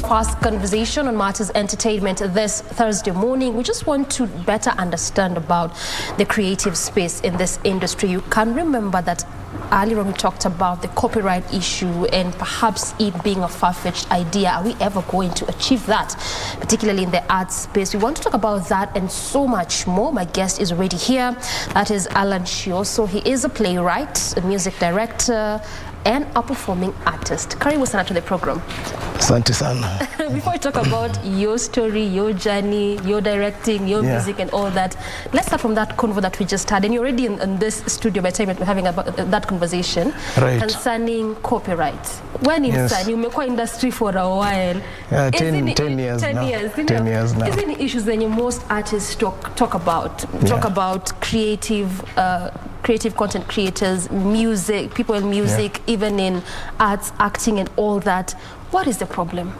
fast conversation on matters entertainment this Thursday morning. We just want to better understand about the creative space in this industry. You can remember that earlier we talked about the copyright issue and perhaps it being a far-fetched idea. Are we ever going to achieve that, particularly in the arts space? We want to talk about that and so much more. My guest is already here. That is Allan Shioso. He is a playwright, a music director, and a performing artist. Karibu sana to the program. Asante sana. Before we talk about your story, your journey, your directing, your music and all that, let's start from that convo that we just had. And you're already in this studio by the time we're having that conversation concerning copyright. When inside, you make industry for a while. Yeah, 10 years now. 10 years now. Is there any issues that most artists talk about? Talk about creative content creators, music, people in music, even in arts, acting and all that. What is the problem?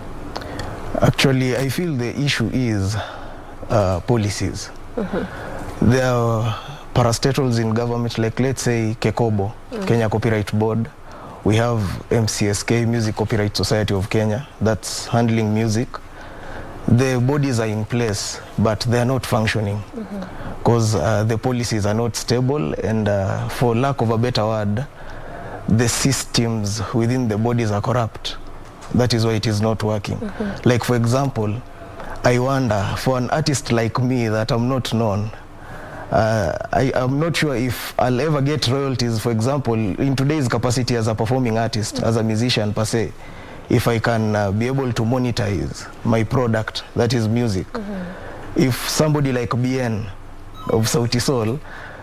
Actually, I feel the issue is policies. There are parastatals in government, like let's say KECOBO, Kenya Copyright Board. We have MCSK, Music Copyright Society of Kenya, that's handling music. The bodies are in place, but they are not functioning because the policies are not stable, and for lack of a better word, the systems within the bodies are corrupt. That is why it is not working. Like for example, I wonder, for an artist like me that I'm not known, I'm not sure if I'll ever get royalties, for example, in today's capacity as a performing artist, as a musician per se, if I can be able to monetize my product, that is music. If somebody like BN of Sauti Sol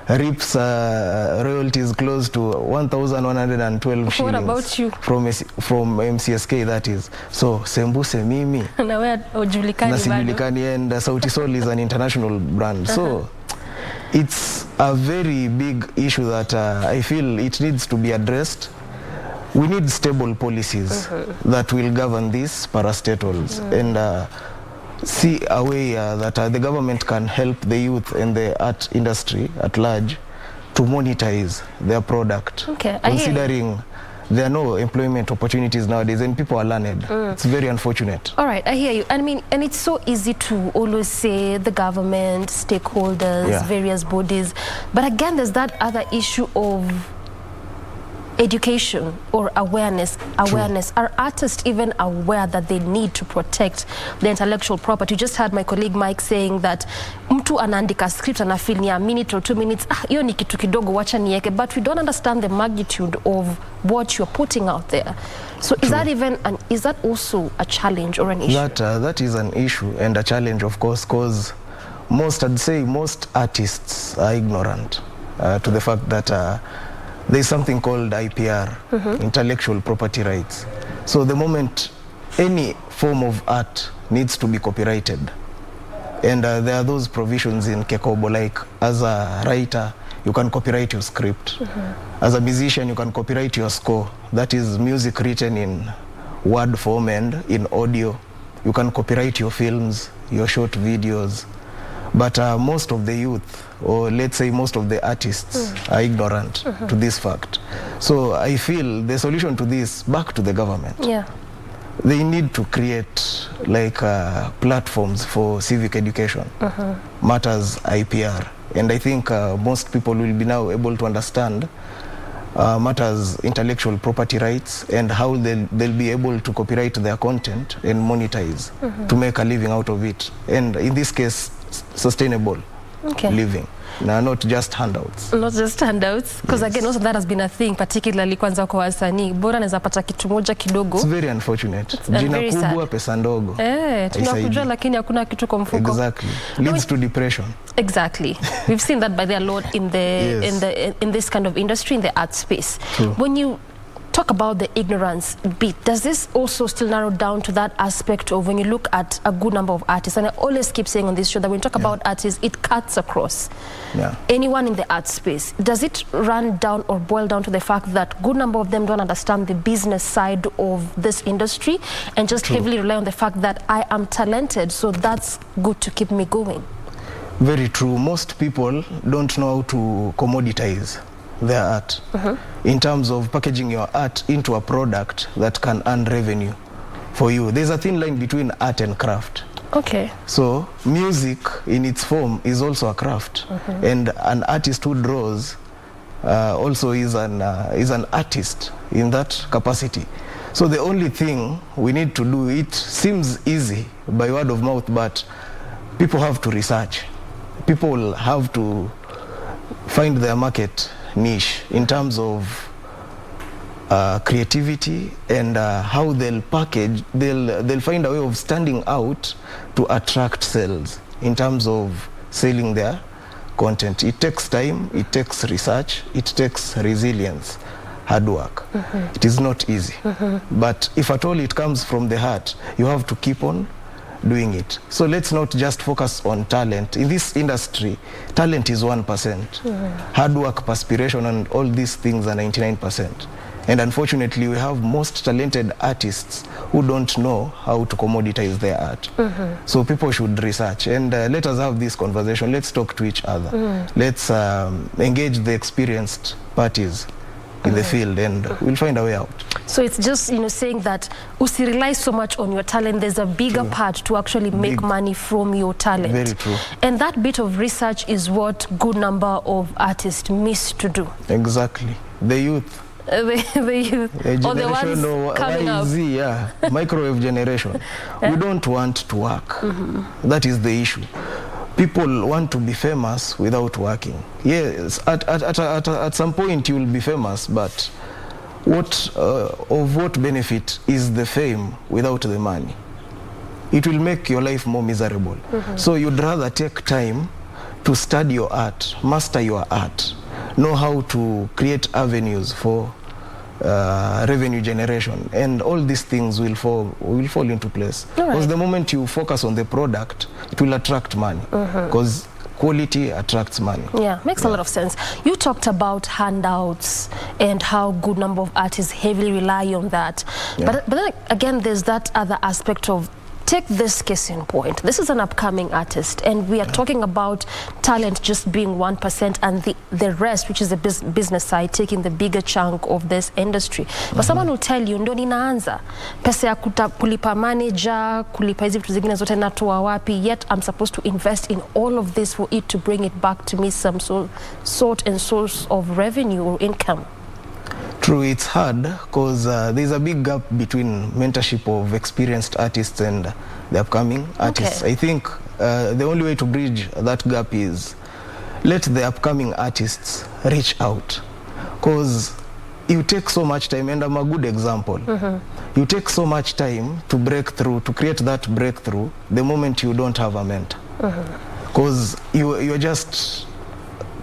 reaps royalties close to 1,112 shillings. What about you? From MCSK, that is. So, Sembuse Mimi. Nasijulikani, and Sauti Sol is an international brand. So, it's a very big issue that I feel it needs to be addressed. We need stable policies that will govern these parastatals and see a way that the government can help the youth and the art industry at large to monetize their product. Considering there are no employment opportunities nowadays and people are learned. It's very unfortunate. All right, I hear you. I mean, and it's so easy to always say the government, stakeholders, various bodies. But again, there's that other issue of education or awareness. Are artists even aware that they need to protect the intellectual property? You just heard my colleague Mike saying that mtu anaandika script anafeel ni a minute or 2 minutes, hiyo ni kitu kidogo wacha nieke, but we don't understand the magnitude of what you're putting out there. So is that also a challenge or an issue? That is an issue and a challenge, of course, because I'd say most artists are ignorant to the fact that there's something called IPR, intellectual property rights. So the moment any form of art needs to be copyrighted, and there are those provisions in KECOBO, like as a writer, you can copyright your script. As a musician, you can copyright your score. That is music written in word form and in audio. You can copyright your films, your short videos. But most of the youth, or let's say most of the artists, are ignorant to this fact. So I feel the solution to this, back to the government. They need to create like platforms for civic education, matters IPR. And I think most people will be now able to understand matters intellectual property rights and how they'll be able to copyright their content and monetize to make a living out of it. And in this case, sustainable living. No, not just handouts. Not just handouts, because again, also that has been a thing, particularly kwanza kwa wasanii. Bora naweza pata kitu moja kidogo. It's very unfortunate. Jina kubwa pesa ndogo. Tunakujua lakini hakuna kitu kwa mfuko. Exactly. Leads to depression. Exactly. We've seen that by the a lot in in this kind of industry, in the art space. When you talk about the ignorance bit, does this also still narrow down to that aspect of when you look at a good number of artists? And I always keep saying on this show that when you talk about artists, it cuts across anyone in the art space. Does it run down or boil down to the fact that good number of them don't understand the business side of this industry and just heavily rely on the fact that I am talented, so that's good to keep me going? Very true. Most people don't know how to commoditize their art in terms of packaging your art into a product that can earn revenue for you. There's a thin line between art and craft. Okay. So music in its form is also a craft, and an artist who draws also is an artist in that capacity. So the only thing we need to do, it seems easy by word of mouth, but people have to research. People have to find their market niche in terms of creativity and how they'll package, they'll find a way of standing out to attract sales in terms of selling their content. It takes time, it takes research, it takes resilience, hard work. It is not easy. But if at all it comes from the heart, you have to keep on doing it. So let's not just focus on talent. In this industry, talent is 1%. Hard work, perspiration, and all these things are 99%. And unfortunately, we have most talented artists who don't know how to commoditize their art. So people should research, and let us have this conversation. Let's talk to each other. Let's engage the experienced parties in the field, and we'll find a way out. So it's just, you know, saying that usi rely so much on your talent. There's a bigger part to actually make money from your talent. Very true. And that bit of research is what good number of artists miss to do. Exactly. The youth. The youth, or the ones coming up. Yeah, microwave generation. We don't want to work. That is the issue. People want to be famous without working. Yes, at some point you will be famous, but of what benefit is the fame without the money? It will make your life more miserable. So you'd rather take time to study your art, master your art, know how to create avenues for revenue generation, and all these things will fall into place. Because the moment you focus on the product, it will attract money, because quality attracts money. Yeah, makes a lot of sense. You talked about handouts and how good number of artists heavily rely on that. But then again, there's that other aspect of, take this case in point. This is an upcoming artist, and we are talking about talent just being 1%, and the rest, which is the business side, taking the bigger chunk of this industry. But someone will tell you, ndo ninaanza, pesa ya kulipa manager, kulipa hizi vitu zingine zote natoa wapi, yet I'm supposed to invest in all of this for it to bring it back to me some sort and source of revenue or income. True, it's hard because there's a big gap between mentorship of experienced artists and the upcoming artists. I think the only way to bridge that gap is let the upcoming artists reach out, because you take so much time, and I'm a good example. You take so much time to break through, to create that breakthrough the moment you don't have a mentor, because you're just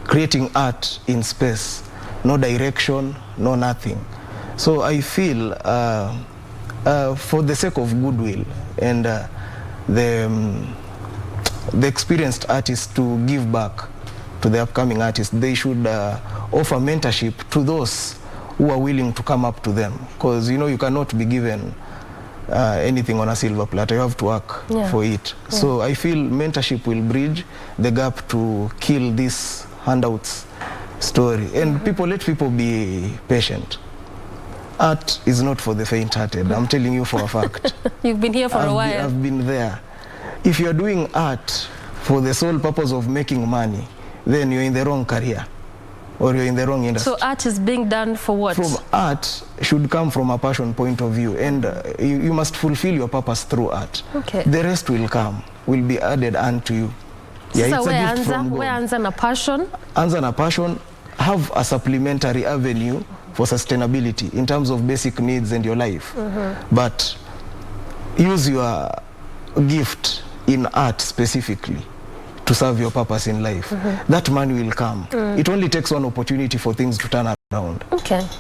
creating art in space. No direction, no nothing. So I feel for the sake of goodwill and the experienced artists to give back to the upcoming artists, they should offer mentorship to those who are willing to come up to them. Because, you know, you cannot be given anything on a silver platter. You have to work for it. So I feel mentorship will bridge the gap to kill these handouts story, and let people be patient. Art is not for the faint-hearted. I'm telling you for a fact. You've been here for a while. I've been there. If you're doing art for the sole purpose of making money, then you're in the wrong career, or you're in the wrong industry. So art is being done for what? Art should come from a passion point of view, and you must fulfill your purpose through art. The rest will come, will be added unto you. Yeah, so where answer na passion? Answer na passion. Have a supplementary avenue for sustainability in terms of basic needs in your life. But use your gift in art specifically to serve your purpose in life. That money will come. It only takes one opportunity for things to turn around.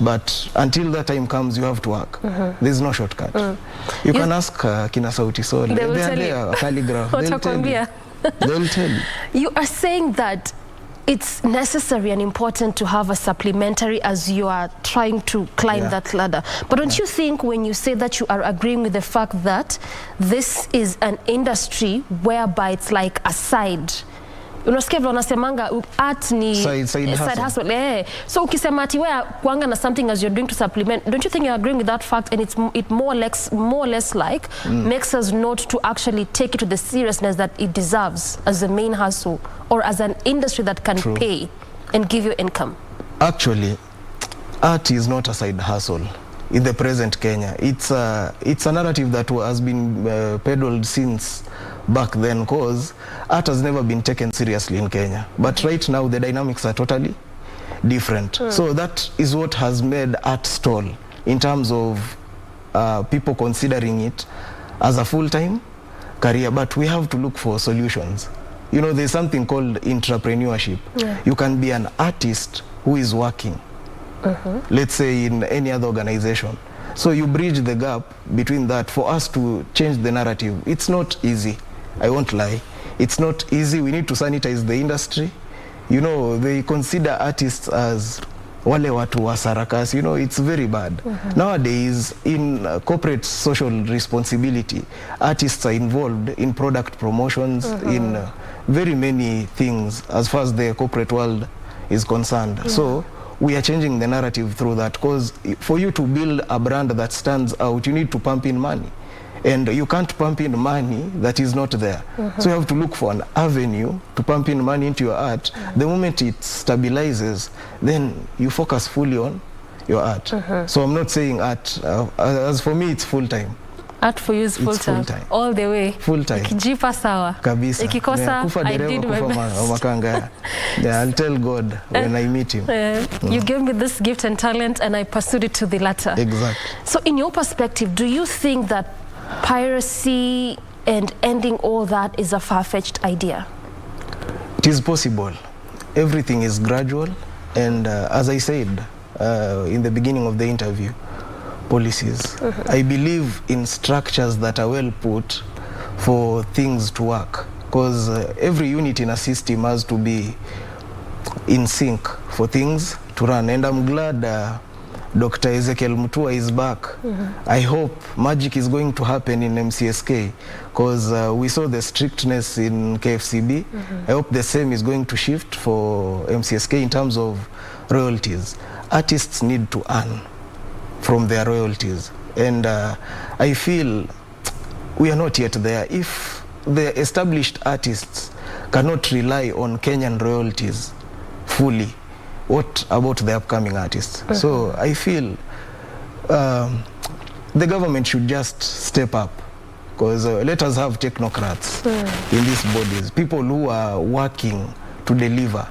But until that time comes, you have to work. There's no shortcut. You can ask Kina Sauti Sol. They will tell you. Calligraph. They'll tell you. You are saying that it's necessary and important to have a supplementary as you are trying to climb that ladder. But don't you think when you say that, you are agreeing with the fact that this is an industry whereby it's like a side unasikia vile wanasemanga art ni side hustle. So ukisema ati wewe kuanga na something as you're doing to supplement, don't you think you're agreeing with that fact, and it more or less like makes us not to actually take it to the seriousness that it deserves as a main hustle or as an industry that can pay and give you income? Actually, art is not a side hustle in the present Kenya. It's a narrative that has been peddled since back then, because art has never been taken seriously in Kenya. But right now the dynamics are totally different. So that is what has made art stall in terms of people considering it as a full-time career. But we have to look for solutions. You know, there's something called entrepreneurship. You can be an artist who is working, let's say in any other organization. So you bridge the gap between that. For us to change the narrative, it's not easy. I won't lie. It's not easy. We need to sanitize the industry. You know, they consider artists as wale watu wa sarakas. You know, it's very bad. Nowadays, in corporate social responsibility, artists are involved in product promotions, in very many things as far as the corporate world is concerned. So we are changing the narrative through that, because for you to build a brand that stands out, you need to pump in money, and you can't pump in money that is not there. So you have to look for an avenue to pump in money into your art. The moment it stabilizes, then you focus fully on your art. So I'm not saying art, as for me it's full-time. Art for you is full-time, all the way. Full-time. Ikijipa sawa. Kabisa. Ikikosa, I did my best. Yeah, I'll tell God when I meet him. You gave me this gift and talent, and I pursued it to the latter. Exactly. So in your perspective, do you think that piracy and ending all that is a far-fetched idea? It is possible. Everything is gradual, and as I said in the beginning of the interview, policies. I believe in structures that are well put for things to work, because every unit in a system has to be in sync for things to run. And I'm glad Dr. Okello Mutua is back. I hope magic is going to happen in MCSK, because we saw the strictness in KFCB. I hope the same is going to shift for MCSK in terms of royalties. Artists need to earn from their royalties, and I feel we are not yet there. If the established artists cannot rely on Kenyan royalties fully, what about the upcoming artists? So I feel the government should just step up, because let us have technocrats in these bodies, people who are working to deliver,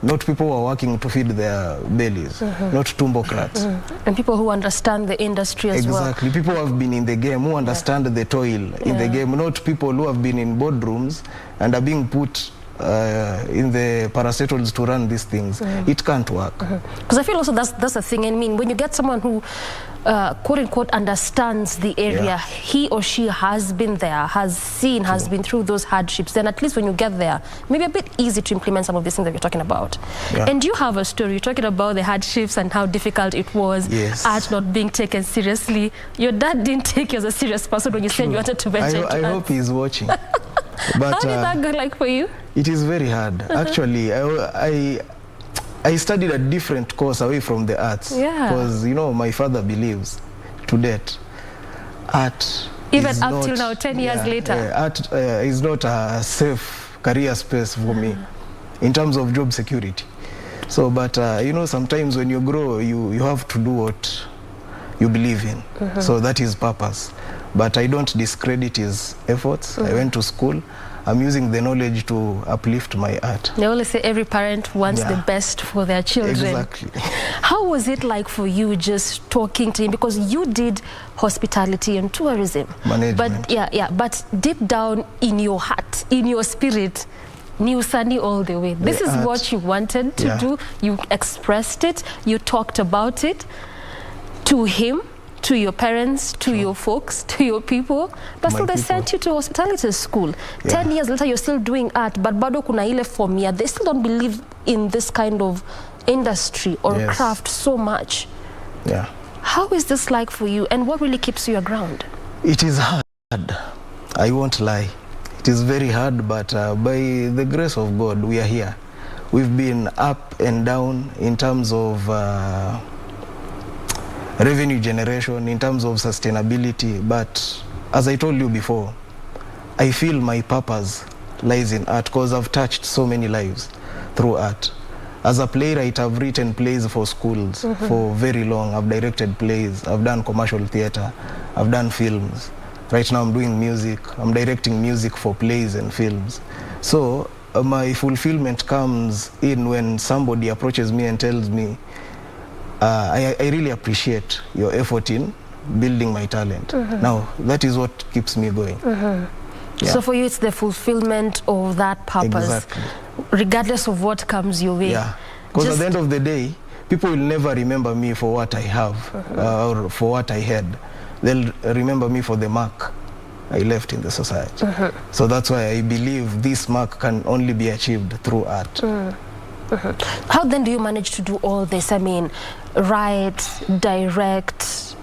not people who are working to feed their bellies, not tumbocrats. And people who understand the industry as well. Exactly. People who have been in the game, who understand the toil in the game, not people who have been in boardrooms and are being put in the parastatals to run these things. It can't work. Because I feel also that's the thing. I mean, when you get someone who quote unquote understands the area, he or she has been there, has seen, has been through those hardships, then at least when you get there, maybe a bit easy to implement some of these things that you're talking about. And you have a story, you're talking about the hardships and how difficult it was, art not being taken seriously. Your dad didn't take you as a serious person when you said you wanted to venture into I hope he's watching. But how did that go like for you? It is very hard. Actually, I studied a different course away from the arts, because you know my father believes to death art even is up not, till now 10 years later art is not a safe career space for me in terms of job security. So but you know, sometimes when you grow, you have to do what you believe in. So that is purpose. But I don't discredit his efforts. I went to school. I'm using the knowledge to uplift my art. They always say every parent wants the best for their children. Exactly. How was it like for you just talking to him? Because you did hospitality and tourism. Management. But but deep down in your heart, in your spirit, New Sunny all the way. This is art. What you wanted to do. You expressed it. You talked about it to him, to your parents, to your folks, to your people, but still they sent you to hospitality school. 10 years later, you're still doing art, but bado kuna ile formia. They still don't believe in this kind of industry or craft so much. How is this like for you, and what really keeps you aground? It is hard. I won't lie. It is very hard, but by the grace of God, we are here. We've been up and down in terms of revenue generation, in terms of sustainability, but as I told you before, I feel my purpose lies in art because I've touched so many lives through art. As a playwright, I've written plays for schools for very long. I've directed plays, I've done commercial theater, I've done films. Right now I'm doing music, I'm directing music for plays and films. So my fulfillment comes in when somebody approaches me and tells me, I really appreciate your effort in building my talent. Now, that is what keeps me going. Yeah. So for you, it's the fulfillment of that purpose, exactly, regardless of what comes your way. Yeah, because at the end of the day, people will never remember me for what I have or for what I had. They'll remember me for the mark I left in the society. So that's why I believe this mark can only be achieved through art. How then do you manage to do all this? I mean, write, direct,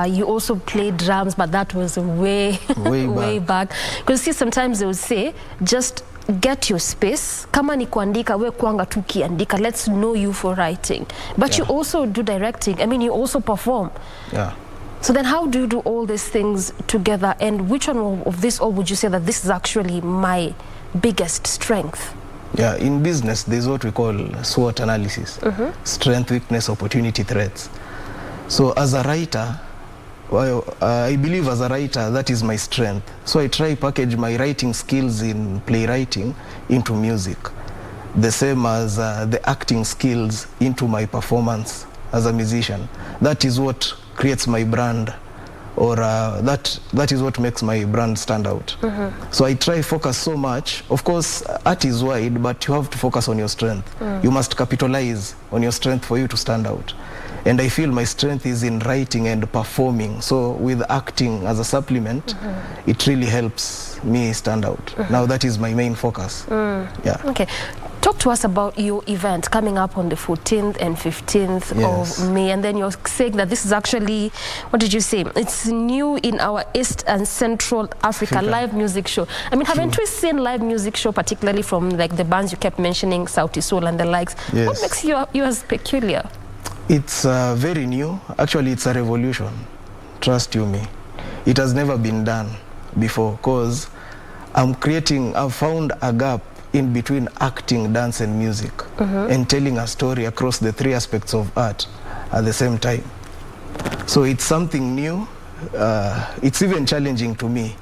you also play drums, but that was way, way back. Because see, sometimes they will say, just get your space. Kama ni kuandika, we kuanga tu kiandika. Let's know you for writing. But you also do directing. I mean, you also perform. Yeah. So then how do you do all these things together? And which one of this all would you say that this is actually my biggest strength? Yeah, in business, there's what we call SWOT analysis. Strength, weakness, opportunity, threats. So as a writer, well, I believe as a writer, that is my strength. So I try package my writing skills in playwriting into music. The same as the acting skills into my performance as a musician. That is what creates my brand, or that is what makes my brand stand out. So I try focus so much. Of course, art is wide, but you have to focus on your strength. You must capitalize on your strength for you to stand out. And I feel my strength is in writing and performing. So with acting as a supplement, it really helps me stand out. Now that is my main focus. Yeah. Okay. Talk to us about your event coming up on the 14th and 15th of May. And then you're saying that this is actually, what did you say? It's new in our East and Central Africa live music show. I mean, haven't we seen live music show, particularly from like the bands you kept mentioning, Sauti Sol and the likes? What makes yours peculiar? It's very new. Actually, it's a revolution. Trust you me. It has never been done before because I've found a gap in between acting, dance, and music, and telling a story across the three aspects of art at the same time. So it's something new. It's even challenging to me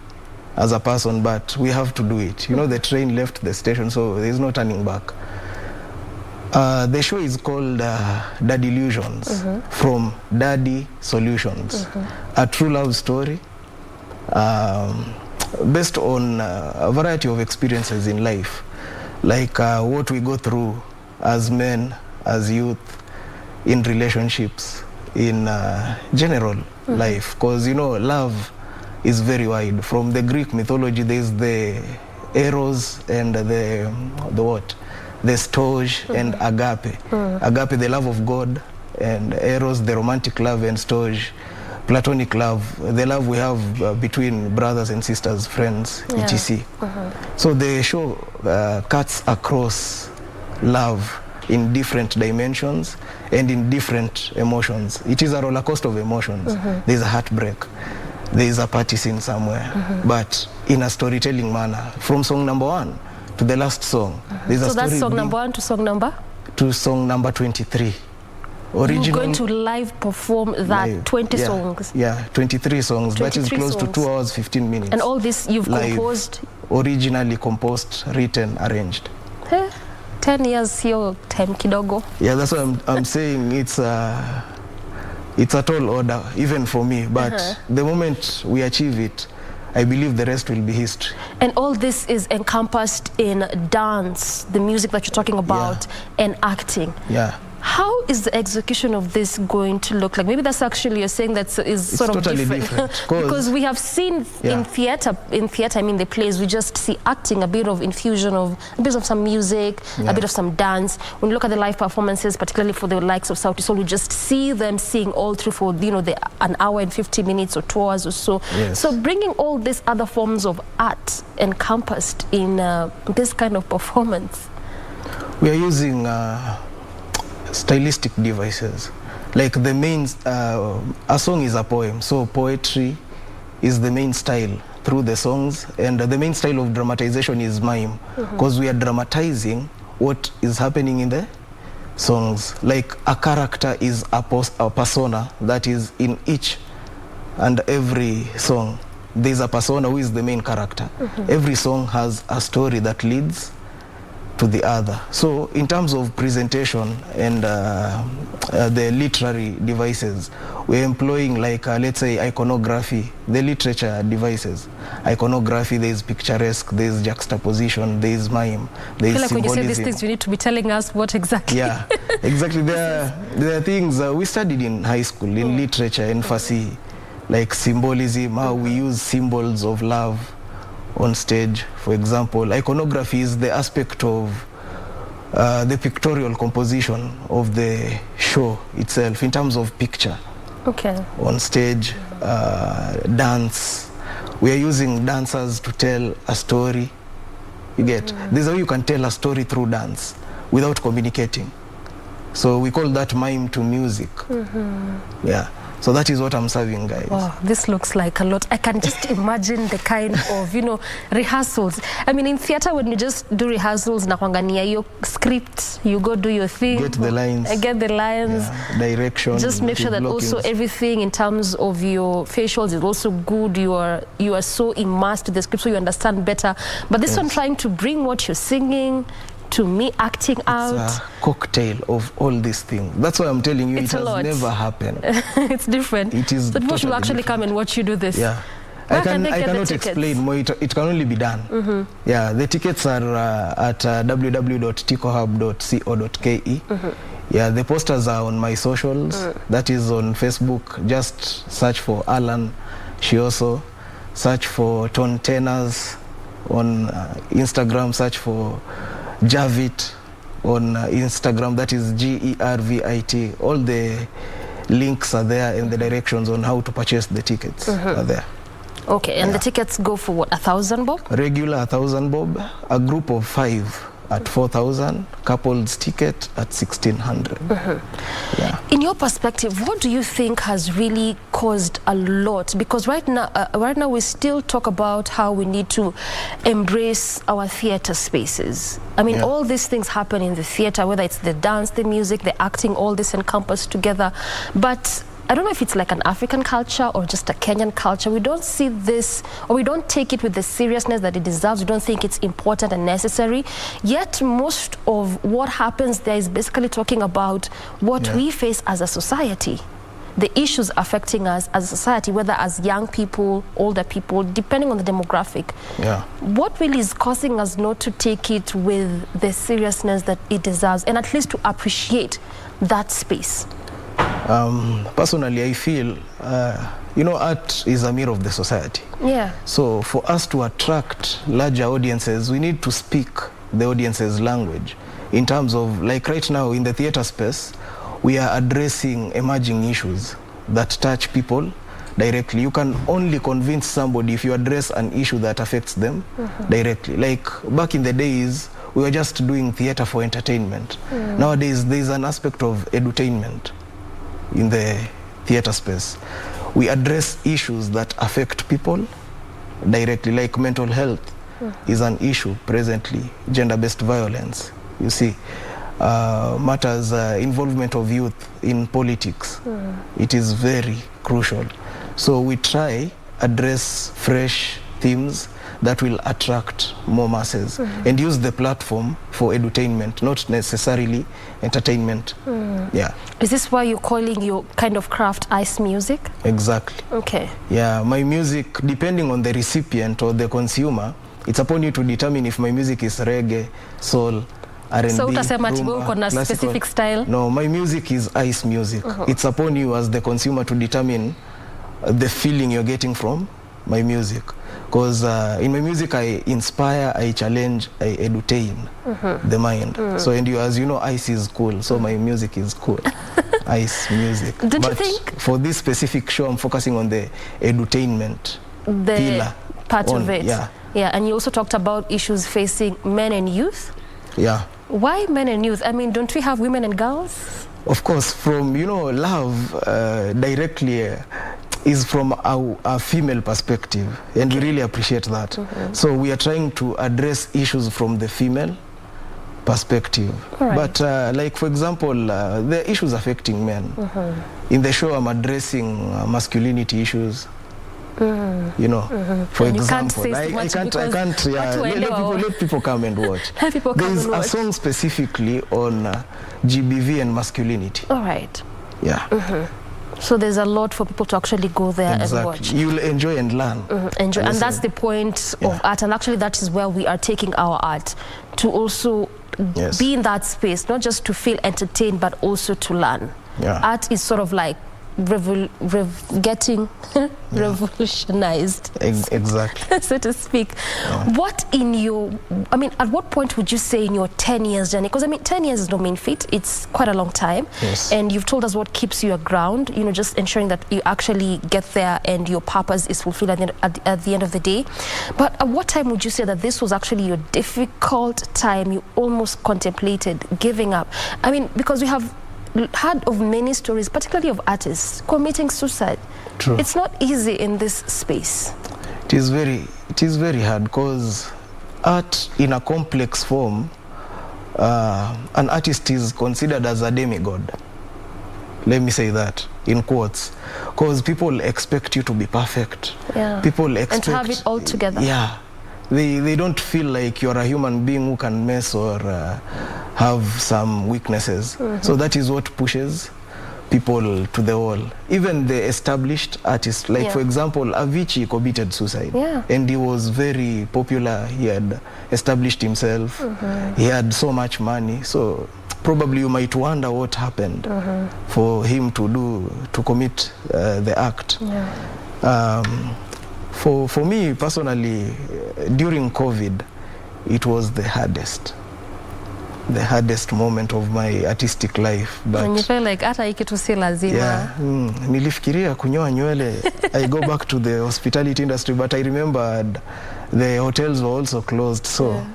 as a person, but we have to do it. You know, the train left the station, so there's no turning back. The show is called Daddy Illusions, from Daddy Solutions, a true love story based on a variety of experiences in life, like what we go through as men, as youth, in relationships, in general life. Because, you know, love is very wide. From the Greek mythology, there's the eros and the what? The storge and agape. Agape, the love of God, and eros, the romantic love, and storge, platonic love, the love we have between brothers and sisters, friends, etc. So the show cuts across love in different dimensions and in different emotions. It is a roller coaster of emotions. There's a heartbreak, there is a party scene somewhere, but in a storytelling manner, from song number 1 to the last song. So that's song number 1 to song number? To song number 23. You're going to live perform that 20 songs? Yeah, 23 songs. That is close to 2 hours, 15 minutes. And all this you've composed? Originally composed, written, arranged. 10 years, your time kidogo. Yeah, that's what I'm saying. It's a tall order, even for me. But the moment we achieve it, I believe the rest will be history. And all this is encompassed in dance, the music that you're talking about, and acting. Yeah. How is the execution of this going to look like? Maybe that's actually, you're saying that is sort of totally different. Because we have seen in theater, I mean the plays, we just see acting, a bit of infusion of, a bit of some music, a bit of some dance. When you look at the live performances, particularly for the likes of Sauti Sol, we just see them sing all through for, you know, an hour and 50 minutes or 2 hours or so. Yes. So bringing all these other forms of art encompassed in this kind of performance. We are using stylistic devices. Like the main, a song is a poem, so poetry is the main style through the songs, and the main style of dramatization is mime, because we are dramatizing what is happening in the songs. Like a character is a persona that is in each and every song. There's a persona who is the main character. Every song has a story that leads to the other. So in terms of presentation and the literary devices, we're employing like let's say iconography, the literature devices. Iconography, there's picturesque, there's juxtaposition, there's mime, there's I feel like symbolism. when you say these things, you need to be telling us what exactly. Yeah, exactly. There are things we studied in high school in literature and Farsi, like symbolism, how we use symbols of love on stage. For example, iconography is the aspect of the pictorial composition of the show itself in terms of picture. Okay. On stage, dance. We are using dancers to tell a story. You get? There's a way you can tell a story through dance without communicating. So we call that mime to music. Yeah. So that is what I'm serving, guys. Wow, this looks like a lot. I can just imagine the kind of, you know, rehearsals. I mean, in theater, when you just do rehearsals, nakwangania your script, you go do your thing. Get the lines. Get the lines. Yeah, direction. Just make sure that also everything in terms of your facials is also good. You are so immersed in the script, so you understand better. But this one, trying to bring what you're singing to me acting out. It's a cocktail of all these things. That's why I'm telling you, It's it has never happened. It's different. It is. But people totally should actually different. come and watch you do this. Yeah. I cannot explain more. It can only be done. Yeah, the tickets are at www.ticohub.co.ke. Yeah, the posters are on my socials. That is on Facebook. Just search for Allan, Shioso. Search for Tone Tenors on Instagram. Search for Javit on Instagram. That is GERVIT. All the links are there, and the directions on how to purchase the tickets are there. Okay, and the tickets go for what, 1,000 bob? Regular 1,000 bob, a group of 5 at 4,000, couples ticket at 1,600. Yeah. In your perspective, what do you think has really caused a lot? Because right now we still talk about how we need to embrace our theater spaces. I mean, all these things happen in the theater, whether it's the dance, the music, the acting, all this encompassed together. But I don't know if it's like an African culture or just a Kenyan culture. We don't see this, or we don't take it with the seriousness that it deserves. We don't think it's important and necessary. Yet most of what happens there is basically talking about what we face as a society, the issues affecting us as a society, whether as young people, older people, depending on the demographic. Yeah. What really is causing us not to take it with the seriousness that it deserves, and at least to appreciate that space? Personally, I feel, you know, art is a mirror of the society. Yeah. So for us to attract larger audiences, we need to speak the audience's language. In terms of, like right now in the theater space, we are addressing emerging issues that touch people directly. You can only convince somebody if you address an issue that affects them directly. Like back in the days, we were just doing theater for entertainment. Nowadays, there's an aspect of edutainment in the theater space. We address issues that affect people directly, like mental health is an issue presently, gender-based violence, you see, matters, involvement of youth in politics. It is very crucial. So we try address fresh themes that will attract more masses and use the platform for edutainment, not necessarily entertainment. Yeah. Is this why you're calling your kind of craft ice music? Exactly. Okay. Yeah, my music, depending on the recipient or the consumer, it's upon you to determine if my music is reggae, soul, R&B, So utasema ati rumba, uko na classical. specific style? No, my music is ice music. It's upon you as the consumer to determine the feeling you're getting from my music. Because in my music I inspire, I challenge, I edutain the mind. So and you, as you know, ice is cool, so my music is cool. Ice music. Don't but you think for this specific show I'm focusing on the edutainment pillar part of it? Yeah. Yeah, and you also talked about issues facing men and youth. Yeah. Why men and youth? I mean, don't we have women and girls? Of course, from, you know, love directly is from a female perspective, and we really appreciate that. So we are trying to address issues from the female perspective. But like, for example, the issues affecting men. In the show I'm addressing masculinity issues. You know, for and example, you I can't let people come and watch. There's a song specifically on GBV and masculinity. All right. Yeah. So there's a lot for people to actually go there and watch. You'll enjoy and learn. Enjoy, and that's the point of art. And actually, that is where we are taking our art to also be in that space, not just to feel entertained, but also to learn. Art is sort of like getting revolutionized, exactly, so to speak. What in your, I mean, at what point would you say in your 10 years journey, because I mean 10 years is no mean feat, it's quite a long time, and you've told us what keeps you aground, you know, just ensuring that you actually get there and your purpose is fulfilled at the end of the day. But at what time would you say that this was actually your difficult time, you almost contemplated giving up? I mean, because we have heard of many stories, particularly of artists committing suicide. True. It's not easy in this space. It is very hard, because art in a complex form, an artist is considered as a demigod. Let me say that in quotes, because people expect you to be perfect. People expect and to have it all together. They don't feel like you're a human being who can mess or have some weaknesses. So that is what pushes people to the wall. Even the established artists, like for example, Avicii committed suicide. And he was very popular. He had established himself. He had so much money. So probably you might wonder what happened for him to commit the act. For me personally, during COVID, it was the hardest moment of my artistic life. But and you feel like hata hiki tu si lazima. Nilifikiria kunyoa nywele. I go back to the hospitality industry, but I remembered the hotels were also closed, so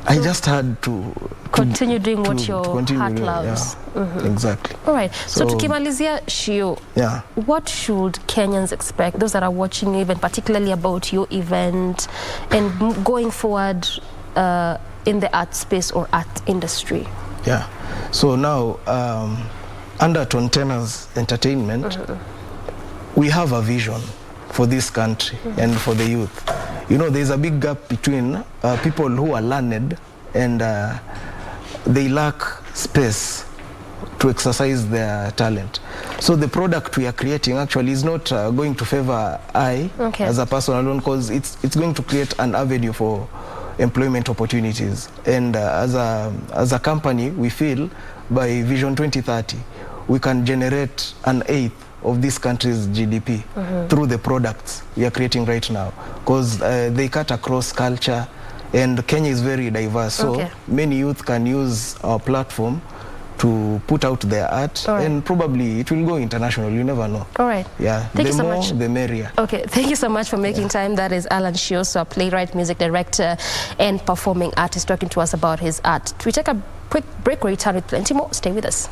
I just had to continue doing what your heart loves. Exactly. All right. So tukimalizia, Shio, what should Kenyans expect, those that are watching you, even particularly about your event and going forward in the art space or art industry? So now, under Tontena's entertainment, we have a vision for this country and for the youth. You know, there's a big gap between people who are learned and they lack space to exercise their talent. So the product we are creating actually is not going to favor I as a person alone, because it's going to create an avenue for employment opportunities. And as a company, we feel by Vision 2030, we can generate an eighth of this country's GDP through the products we are creating right now, because they cut across culture, and Kenya is very diverse. So many youth can use our platform to put out their art, and probably it will go international. You never know. All right. Thank you so much. The merrier. Okay, thank you so much for making time. That is Allan Shioso, a playwright, music director, and performing artist, talking to us about his art. We take a quick break. We return with plenty more. Stay with us.